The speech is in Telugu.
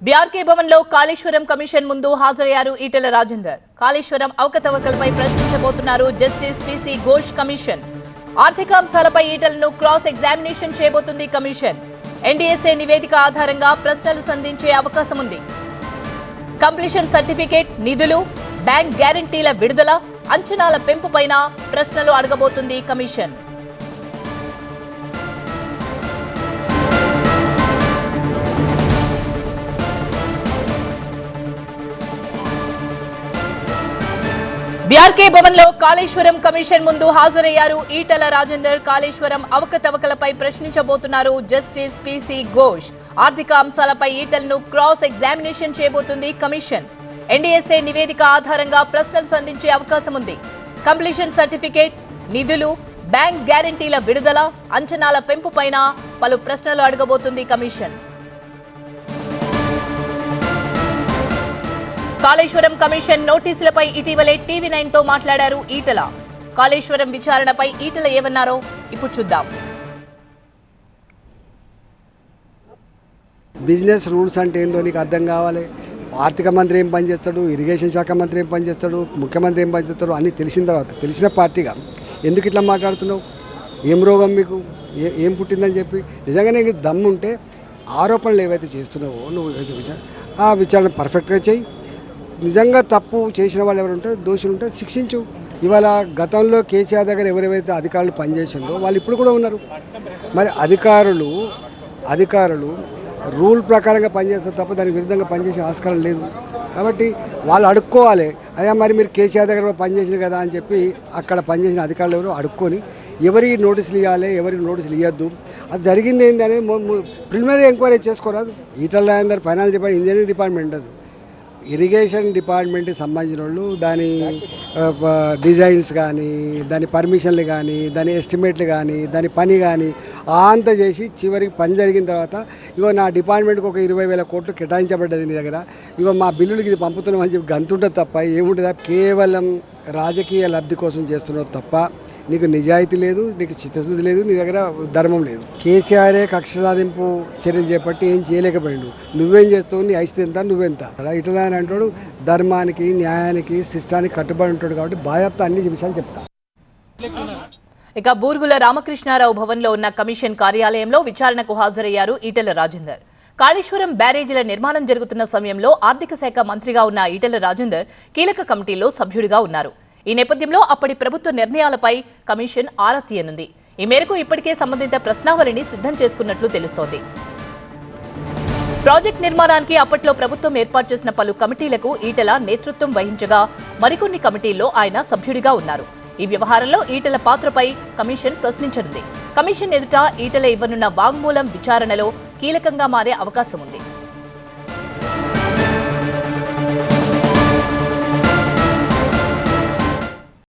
బీఆర్కే భవన్లో కాళేశ్వరం కమిషన్ ముందు హాజరయ్యారు ఈటెల రాజేందర్. కాళేశ్వరం అవకతవకలపై ప్రశ్నించబోతున్నారు జస్టిస్ పీసీ ఘోష్ కమిషన్. ఆర్థిక అంశాలపై ఈటెలను క్రాస్ ఎగ్జామినేషన్ చేయబోతుంది కమిషన్. ఎన్డీఎస్ఏ నివేదిక ఆధారంగా ప్రశ్నలు సంధించే అవకాశం ఉంది. కంప్లీషన్ సర్టిఫికేట్, నిధులు, బ్యాంక్ గ్యారంటీల విడుదల, అంచనాల పెంపుపైన ప్రశ్నలు అడగబోతుంది కమిషన్. బీఆర్కే భవన్లో కాళేశ్వరం కమిషన్ ముందు హాజరయ్యారు ఈటెల రాజేందర్. కాళేశ్వరం అవకతవకలపై ప్రశ్నించబోతున్నారు జస్టిస్ పీసీ ఘోష్. ఆర్థిక అంశాలపై ఈటెలను క్రాస్ ఎగ్జామినేషన్ చేయబోతుంది కమిషన్. ఎన్డీఎస్ఏ నివేదిక ఆధారంగా ప్రశ్నలు సంధించే అవకాశం ఉంది. కంప్లీషన్ సర్టిఫికేట్, నిధులు, బ్యాంక్ గ్యారంటీల విడుదల, అంచనాల పెంపుపైన పలు ప్రశ్నలు అడగబోతుంది కమిషన్. కాళేశ్వరం కమిషన్ నోటీసులపై ఇటీవలే టీవీ9 తో మాట్లాడారు ఈటెల. కాళేశ్వరం విచారణపై ఈటెల ఏమన్నారో ఇప్పుడు చూద్దాం. బిజినెస్ రూల్స్ అంటే ఏందో నీకు అర్థం కావాలి. ఆర్థిక మంత్రి ఏం పనిచేస్తాడు, ఇరిగేషన్ శాఖ మంత్రి ఏం పనిచేస్తాడు, ముఖ్యమంత్రి ఏం పనిచేస్తాడు అన్నీ తెలిసిన తర్వాత తెలిసిన పార్టీగా ఎందుకు ఇట్లా మాట్లాడుతున్నావు? ఏం రోగం మీకు, ఏం పుట్టిందని చెప్పి నిజంగానే నీకు దమ్ముంటే ఆరోపణలు ఏవైతే చేస్తున్నావో నువ్వు ఆ విచారణ పర్ఫెక్ట్గా చేయి. నిజంగా తప్పు చేసిన వాళ్ళు ఎవరు ఉంటే, దోషులు ఉంటే శిక్షించు. ఇవాళ గతంలో కేసీఆర్ దగ్గర ఎవరెవరైతే అధికారులు పనిచేసిందో వాళ్ళు ఇప్పుడు కూడా ఉన్నారు. మరి అధికారులు రూల్ ప్రకారంగా పనిచేస్తారు తప్ప దానికి విరుద్ధంగా పనిచేసే ఆస్కారం లేదు. కాబట్టి వాళ్ళు అడుక్కోవాలి, అయ్యా మరి మీరు కేసీఆర్ దగ్గర పనిచేసింది కదా అని చెప్పి అక్కడ పనిచేసిన అధికారులు ఎవరు అడుక్కొని ఎవరికి నోటీసులు ఇవ్వాలి, ఎవరికి నోటీసులు ఇవ్వద్దు, అది జరిగింది ఏంటి అనేది ప్రిలిమినరీ ఎంక్వైరీ చేసుకోరాదు. Etela Rajender finance department, engineering department అది, ఇరిగేషన్ డిపార్ట్మెంట్కి సంబంధించిన వాళ్ళు దాని డిజైన్స్ కానీ, దాని పర్మిషన్లు కానీ, దాని ఎస్టిమేట్లు కానీ, దాని పని కానీ అంతా చేసి చివరికి పని జరిగిన తర్వాత ఇగో నా డిపార్ట్మెంట్కి ఒక 20,000 కోట్లు కేటాయించబడ్డది నీ దగ్గర, ఇగో మా బిల్లులకి ఇది పంపుతున్నామని చెప్పి గంతుంటుంది తప్ప ఏముంటుందా? కేవలం రాజకీయ లబ్ధి కోసం చేస్తున్నావు తప్ప నీకు నిజాయితీ లేదు, నీకు చిత్తశుద్ధి లేదు, నీ దగ్గర ధర్మం లేదు. కేసీఆరే కక్ష సాధింపు చర్యలు చేపట్టి ఏం చేయలేకపోయాడు. నువ్వేం చేస్తావు? నీ ఐస్తే ఎంత, నువ్వెంత. అలా ఇట్లా అని అంటాడు. ధర్మానికి, న్యాయానికి, శిష్టానికి కట్టుబడి ఉంటాడు కాబట్టి బాధ్యత అన్ని విషయాలు చెప్తా. ఇక బూర్గుల రామకృష్ణారావు భవన్లో ఉన్న కమిషన్ కార్యాలయంలో విచారణకు హాజరయ్యారు ఈటెల రాజేందర్. కాళేశ్వరం బ్యారేజీల నిర్మాణం జరుగుతున్న సమయంలో ఆర్థిక శాఖ మంత్రిగా ఉన్న ఈటెల రాజేందర్ కీలక కమిటీలో సభ్యుడిగా ఉన్నారు. ఈ నేపథ్యంలో అప్పటి ప్రభుత్వ నిర్ణయాలపై కమిషన్ ఆరా తీయనుంది. ఈ మేరకు ఇప్పటికే సంబంధిత ప్రశ్నావళిని సిద్ధం చేసుకున్నట్లు తెలుస్తోంది. ప్రాజెక్ట్ నిర్మాణానికి అప్పట్లో ప్రభుత్వం ఏర్పాటు చేసిన పలు కమిటీలకు ఈటెల నేతృత్వం వహించగా మరికొన్ని కమిటీల్లో ఆయన సభ్యుడిగా ఉన్నారు. ఈ వ్యవహారంలో ఈటెల పాత్రపై కమిషన్ ప్రశ్నించనుంది. కమిషన్ ఎదుట ఈటెల ఇవ్వనున్న వాంగ్మూలం విచారణలో కీలకంగా మారే అవకాశం ఉంది.